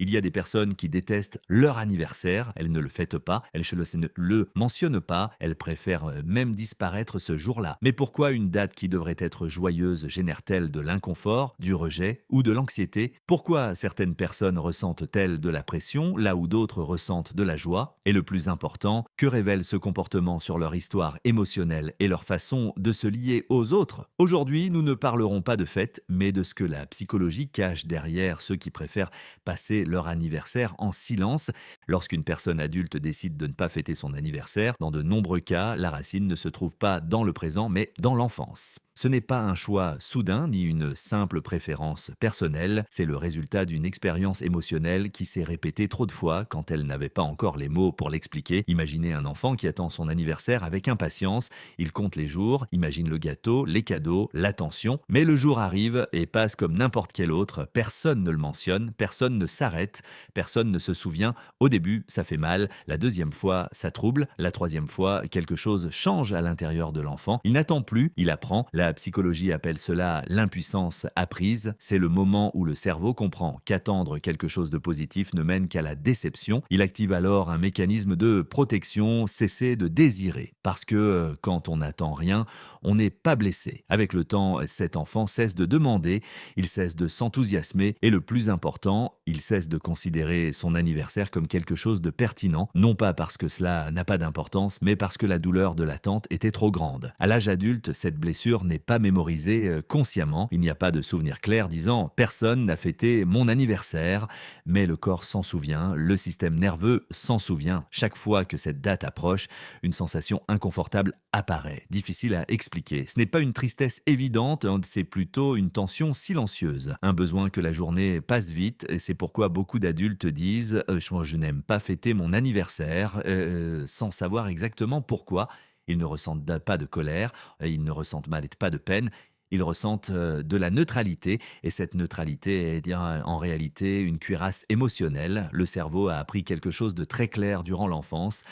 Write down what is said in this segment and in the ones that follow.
Il y a des personnes qui détestent leur anniversaire, elles ne le fêtent pas, elles ne le mentionnent pas, elles préfèrent même disparaître ce jour-là. Mais pourquoi une date qui devrait être joyeuse génère-t-elle de l'inconfort, du rejet ou de l'anxiété? Pourquoi certaines personnes ressentent-elles de la pression là où d'autres ressentent de la joie? Et le plus important, que révèle ce comportement sur leur histoire émotionnelle et leur façon de se lier aux autres? Aujourd'hui, nous ne parlerons pas de fête, mais de ce que la psychologie cache derrière ceux qui préfèrent passer leur anniversaire en silence. Lorsqu'une personne adulte décide de ne pas fêter son anniversaire, dans de nombreux cas, la racine ne se trouve pas dans le présent, mais dans l'enfance. Ce n'est pas un choix soudain ni une simple préférence personnelle, c'est le résultat d'une expérience émotionnelle qui s'est répétée trop de fois quand elle n'avait pas encore les mots pour l'expliquer. Imaginez un enfant qui attend son anniversaire avec impatience, il compte les jours, imagine le gâteau, les cadeaux, l'attention, mais le jour arrive et passe comme n'importe quel autre, personne ne le mentionne, personne ne s'arrête, personne ne se souvient. Au début, ça fait mal, la deuxième fois, ça trouble, la troisième fois, quelque chose change à l'intérieur de l'enfant. Il n'attend plus, il apprend. La psychologie appelle cela l'impuissance apprise. C'est le moment où le cerveau comprend qu'attendre quelque chose de positif ne mène qu'à la déception. Il active alors un mécanisme de protection, cesser de désirer. Parce que quand on n'attend rien, on n'est pas blessé. Avec le temps, cet enfant cesse de demander, il cesse de s'enthousiasmer et le plus important, il cesse de considérer son anniversaire comme quelque chose de pertinent, non pas parce que cela n'a pas d'importance, mais parce que la douleur de l'attente était trop grande. À l'âge adulte, cette blessure n'est pas mémorisée consciemment, il n'y a pas de souvenir clair disant « personne n'a fêté mon anniversaire », mais le corps s'en souvient, le système nerveux s'en souvient. Chaque fois que cette date approche, une sensation inconfortable apparaît, difficile à expliquer. Ce n'est pas une tristesse évidente, c'est plutôt une tension silencieuse, un besoin que la journée passe vite, et c'est pourquoi beaucoup d'adultes disent je n'aime pas fêter mon anniversaire », sans savoir exactement pourquoi. Ils ne ressentent pas de colère, ils ne ressentent pas de peine, ils ressentent de la neutralité, et cette neutralité est bien en réalité une cuirasse émotionnelle. Le cerveau a appris quelque chose de très clair durant l'enfance.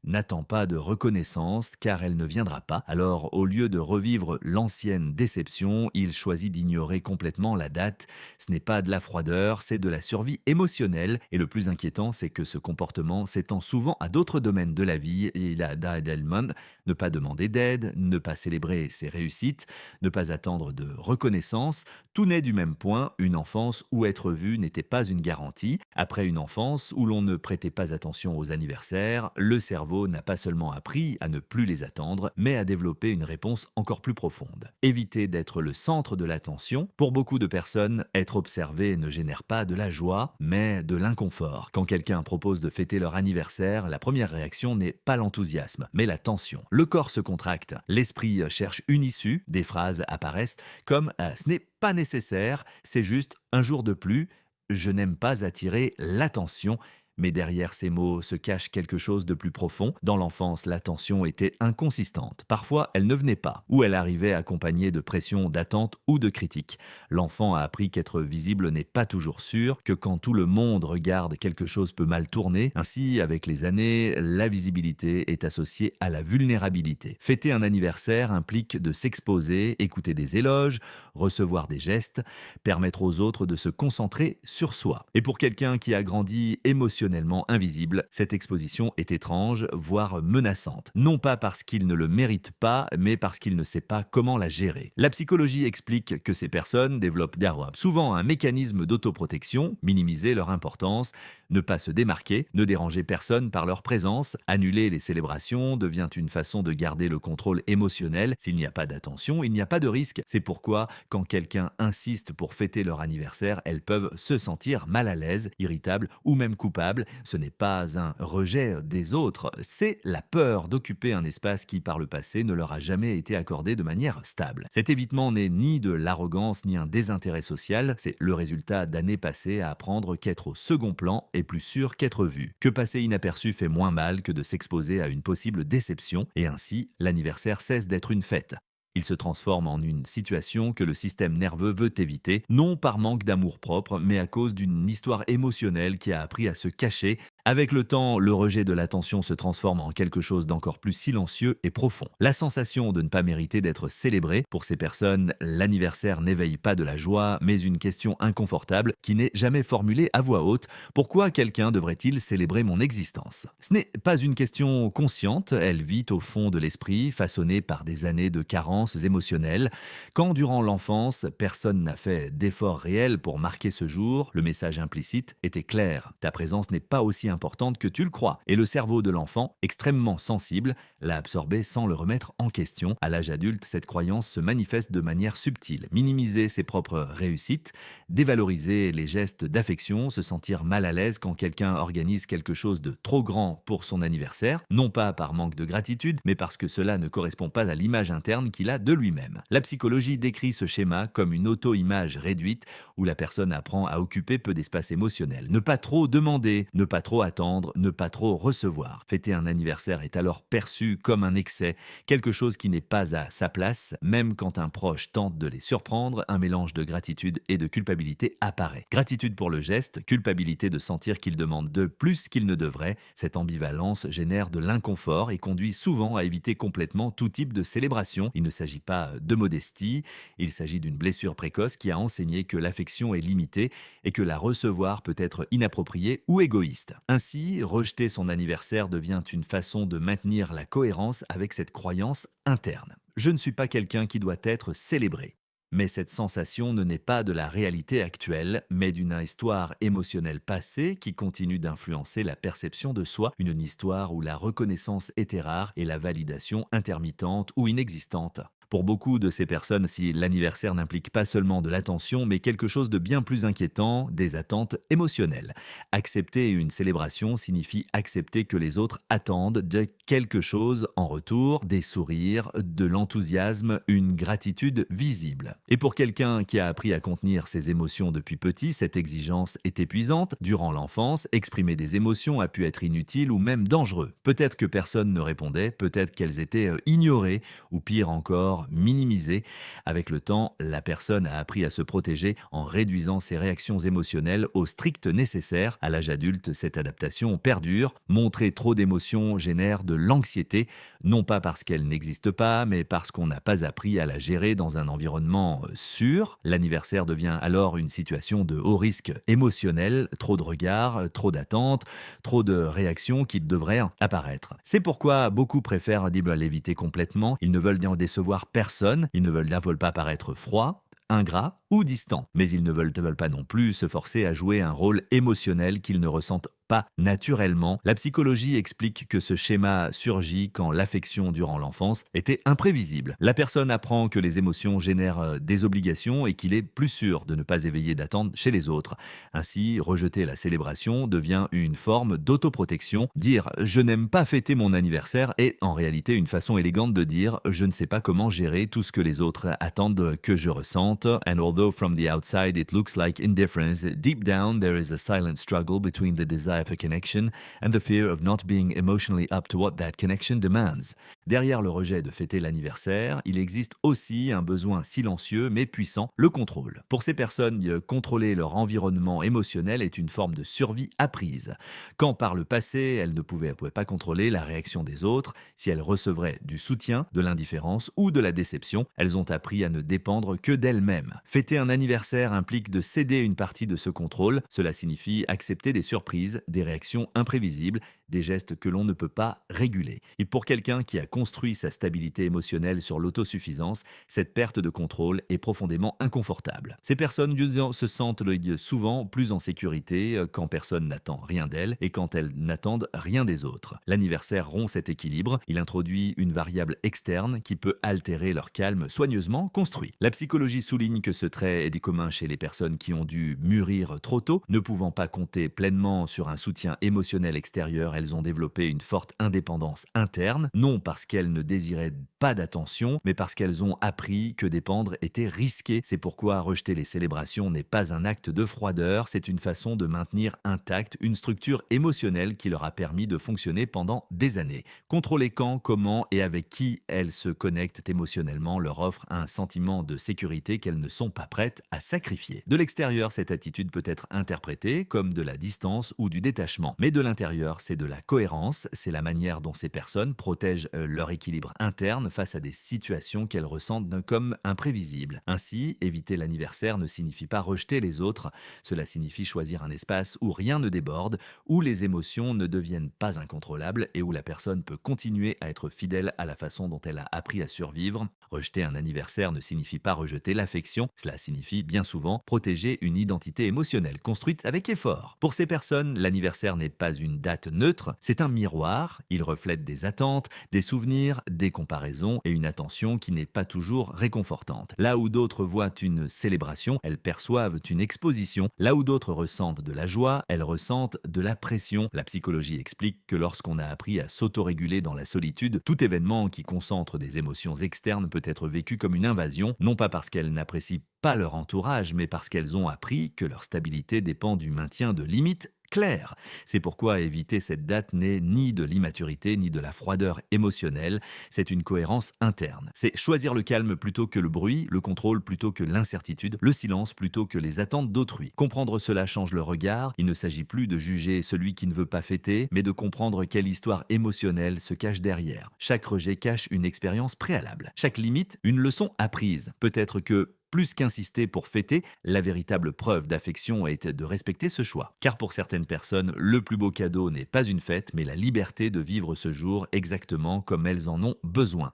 N'attends pas de reconnaissance car elle ne viendra pas. Alors, au lieu de revivre l'ancienne déception, il choisit d'ignorer complètement la date. Ce n'est pas de la froideur, c'est de la survie émotionnelle. Et le plus inquiétant, c'est que ce comportement s'étend souvent à d'autres domaines de la vie. Et il a Edelman, ne pas demander d'aide, ne pas célébrer ses réussites, ne pas attendre de reconnaissance. Tout naît du même point, une enfance où être vu n'était pas une garantie. Après une enfance où l'on ne prêtait pas attention aux anniversaires, le cerveau n'a pas seulement appris à ne plus les attendre, mais à développer une réponse encore plus profonde. Éviter d'être le centre de l'attention. Pour beaucoup de personnes, être observé ne génère pas de la joie, mais de l'inconfort. Quand quelqu'un propose de fêter leur anniversaire, la première réaction n'est pas l'enthousiasme, mais la tension. Le corps se contracte, l'esprit cherche une issue, des phrases apparaissent comme ce n'est pas nécessaire, c'est juste un jour de plus, je n'aime pas attirer l'attention. Mais derrière ces mots se cache quelque chose de plus profond. Dans l'enfance, l'attention était inconsistante. Parfois, elle ne venait pas, ou elle arrivait accompagnée de pression, d'attente ou de critique. L'enfant a appris qu'être visible n'est pas toujours sûr, que quand tout le monde regarde, quelque chose peut mal tourner. Ainsi, avec les années, la visibilité est associée à la vulnérabilité. Fêter un anniversaire implique de s'exposer, écouter des éloges, recevoir des gestes, permettre aux autres de se concentrer sur soi. Et pour quelqu'un qui a grandi émotionnellement invisible, cette exposition est étrange, voire menaçante. Non pas parce qu'il ne le mérite pas, mais parce qu'il ne sait pas comment la gérer. La psychologie explique que ces personnes développent souvent un mécanisme d'autoprotection, minimiser leur importance, ne pas se démarquer, ne déranger personne par leur présence, annuler les célébrations devient une façon de garder le contrôle émotionnel. S'il n'y a pas d'attention, il n'y a pas de risque. C'est pourquoi, quand quelqu'un insiste pour fêter leur anniversaire, elles peuvent se sentir mal à l'aise, irritables ou même coupables. Ce n'est pas un rejet des autres, c'est la peur d'occuper un espace qui, par le passé, ne leur a jamais été accordé de manière stable. Cet évitement n'est ni de l'arrogance ni un désintérêt social, c'est le résultat d'années passées à apprendre qu'être au second plan est plus sûr qu'être vu. Que passer inaperçu fait moins mal que de s'exposer à une possible déception, et ainsi, l'anniversaire cesse d'être une fête. Il se transforme en une situation que le système nerveux veut éviter, non par manque d'amour-propre, mais à cause d'une histoire émotionnelle qui a appris à se cacher, Avec le temps, le rejet de l'attention se transforme en quelque chose d'encore plus silencieux et profond. La sensation de ne pas mériter d'être célébré, pour ces personnes, l'anniversaire n'éveille pas de la joie, mais une question inconfortable qui n'est jamais formulée à voix haute. Pourquoi quelqu'un devrait-il célébrer mon existence? Ce n'est pas une question consciente, elle vit au fond de l'esprit, façonnée par des années de carences émotionnelles. Quand durant l'enfance, personne n'a fait d'efforts réels pour marquer ce jour, le message implicite était clair. Ta présence n'est pas aussi importante que tu le crois. Et le cerveau de l'enfant, extrêmement sensible, l'a absorbé sans le remettre en question. À l'âge adulte, cette croyance se manifeste de manière subtile. Minimiser ses propres réussites, dévaloriser les gestes d'affection, se sentir mal à l'aise quand quelqu'un organise quelque chose de trop grand pour son anniversaire, non pas par manque de gratitude, mais parce que cela ne correspond pas à l'image interne qu'il a de lui-même. La psychologie décrit ce schéma comme une auto-image réduite où la personne apprend à occuper peu d'espace émotionnel. Ne pas trop demander, ne pas trop attendre, ne pas trop recevoir. Fêter un anniversaire est alors perçu comme un excès, quelque chose qui n'est pas à sa place, même quand un proche tente de les surprendre, un mélange de gratitude et de culpabilité apparaît. Gratitude pour le geste, culpabilité de sentir qu'il demande de plus qu'il ne devrait. Cette ambivalence génère de l'inconfort et conduit souvent à éviter complètement tout type de célébration. Il ne s'agit pas de modestie, il s'agit d'une blessure précoce qui a enseigné que l'affection est limitée et que la recevoir peut être inappropriée ou égoïste. Ainsi, rejeter son anniversaire devient une façon de maintenir la cohérence avec cette croyance interne. Je ne suis pas quelqu'un qui doit être célébré. Mais cette sensation ne naît pas de la réalité actuelle, mais d'une histoire émotionnelle passée qui continue d'influencer la perception de soi, une histoire où la reconnaissance était rare et la validation intermittente ou inexistante. Pour beaucoup de ces personnes, si l'anniversaire n'implique pas seulement de l'attention, mais quelque chose de bien plus inquiétant, des attentes émotionnelles. Accepter une célébration signifie accepter que les autres attendent de quelque chose en retour, des sourires, de l'enthousiasme, une gratitude visible. Et pour quelqu'un qui a appris à contenir ses émotions depuis petit, cette exigence est épuisante. Durant l'enfance, exprimer des émotions a pu être inutile ou même dangereux. Peut-être que personne ne répondait, peut-être qu'elles étaient ignorées, ou pire encore, minimisées. Avec le temps, la personne a appris à se protéger en réduisant ses réactions émotionnelles au strict nécessaire. À l'âge adulte, cette adaptation perdure. Montrer trop d'émotions génère de l'anxiété, non pas parce qu'elle n'existe pas, mais parce qu'on n'a pas appris à la gérer dans un environnement sûr. L'anniversaire devient alors une situation de haut risque émotionnel, trop de regards, trop d'attentes, trop de réactions qui devraient apparaître. C'est pourquoi beaucoup préfèrent l'éviter complètement. Ils ne veulent en décevoir personne, ils ne veulent pas paraître froids, ingrats ou distants. Mais ils ne veulent pas non plus se forcer à jouer un rôle émotionnel qu'ils ne ressentent pas naturellement. La psychologie explique que ce schéma surgit quand l'affection durant l'enfance était imprévisible. La personne apprend que les émotions génèrent des obligations et qu'il est plus sûr de ne pas éveiller d'attente chez les autres. Ainsi, rejeter la célébration devient une forme d'autoprotection. Dire « je n'aime pas fêter mon anniversaire » est en réalité une façon élégante de dire « je ne sais pas comment gérer tout ce que les autres attendent que je ressente ». And although from the outside it looks like indifference, deep down there is a silent struggle between the desire for connection and the fear of not being emotionally up to what that connection demands. Derrière le rejet de fêter l'anniversaire, il existe aussi un besoin silencieux mais puissant, le contrôle. Pour ces personnes, contrôler leur environnement émotionnel est une forme de survie apprise. Quand par le passé, elles ne pouvaient pas contrôler la réaction des autres, si elles recevraient du soutien, de l'indifférence ou de la déception, elles ont appris à ne dépendre que d'elles-mêmes. Fêter un anniversaire implique de céder une partie de ce contrôle. Cela signifie accepter des surprises, des réactions imprévisibles, des gestes que l'on ne peut pas réguler. Et pour quelqu'un qui a construit sa stabilité émotionnelle sur l'autosuffisance, cette perte de contrôle est profondément inconfortable. Ces personnes se sentent souvent plus en sécurité quand personne n'attend rien d'elles et quand elles n'attendent rien des autres. L'anniversaire rompt cet équilibre, il introduit une variable externe qui peut altérer leur calme soigneusement construit. La psychologie souligne que ce trait est commun chez les personnes qui ont dû mûrir trop tôt, ne pouvant pas compter pleinement sur un soutien émotionnel extérieur D'ailleurs, elles ont développé une forte indépendance interne, non parce qu'elles ne désiraient pas d'attention, mais parce qu'elles ont appris que dépendre était risqué. C'est pourquoi rejeter les célébrations n'est pas un acte de froideur, c'est une façon de maintenir intacte une structure émotionnelle qui leur a permis de fonctionner pendant des années. Contrôler quand, comment et avec qui elles se connectent émotionnellement leur offre un sentiment de sécurité qu'elles ne sont pas prêtes à sacrifier. De l'extérieur, cette attitude peut être interprétée comme de la distance ou du détachement. Mais de l'intérieur, c'est de la cohérence, c'est la manière dont ces personnes protègent leur équilibre interne face à des situations qu'elles ressentent comme imprévisibles. Ainsi, éviter l'anniversaire ne signifie pas rejeter les autres, cela signifie choisir un espace où rien ne déborde, où les émotions ne deviennent pas incontrôlables et où la personne peut continuer à être fidèle à la façon dont elle a appris à survivre. Rejeter un anniversaire ne signifie pas rejeter l'affection, cela signifie bien souvent protéger une identité émotionnelle construite avec effort. Pour ces personnes, l'anniversaire n'est pas une date neutre, c'est un miroir, il reflète des attentes, des souvenirs, des comparaisons et une attention qui n'est pas toujours réconfortante. Là où d'autres voient une célébration, elles perçoivent une exposition. Là où d'autres ressentent de la joie, elles ressentent de la pression. La psychologie explique que lorsqu'on a appris à s'autoréguler dans la solitude, tout événement qui concentre des émotions externes peut être vécu comme une invasion, non pas parce qu'elles n'apprécient pas leur entourage, mais parce qu'elles ont appris que leur stabilité dépend du maintien de limites claires. C'est pourquoi éviter cette date n'est ni de l'immaturité ni de la froideur émotionnelle, c'est une cohérence interne. C'est choisir le calme plutôt que le bruit, le contrôle plutôt que l'incertitude, le silence plutôt que les attentes d'autrui. Comprendre cela change le regard, il ne s'agit plus de juger celui qui ne veut pas fêter, mais de comprendre quelle histoire émotionnelle se cache derrière. Chaque rejet cache une expérience préalable. Chaque limite, une leçon apprise. Peut-être que plus qu'insister pour fêter, la véritable preuve d'affection est de respecter ce choix. Car pour certaines personnes, le plus beau cadeau n'est pas une fête, mais la liberté de vivre ce jour exactement comme elles en ont besoin.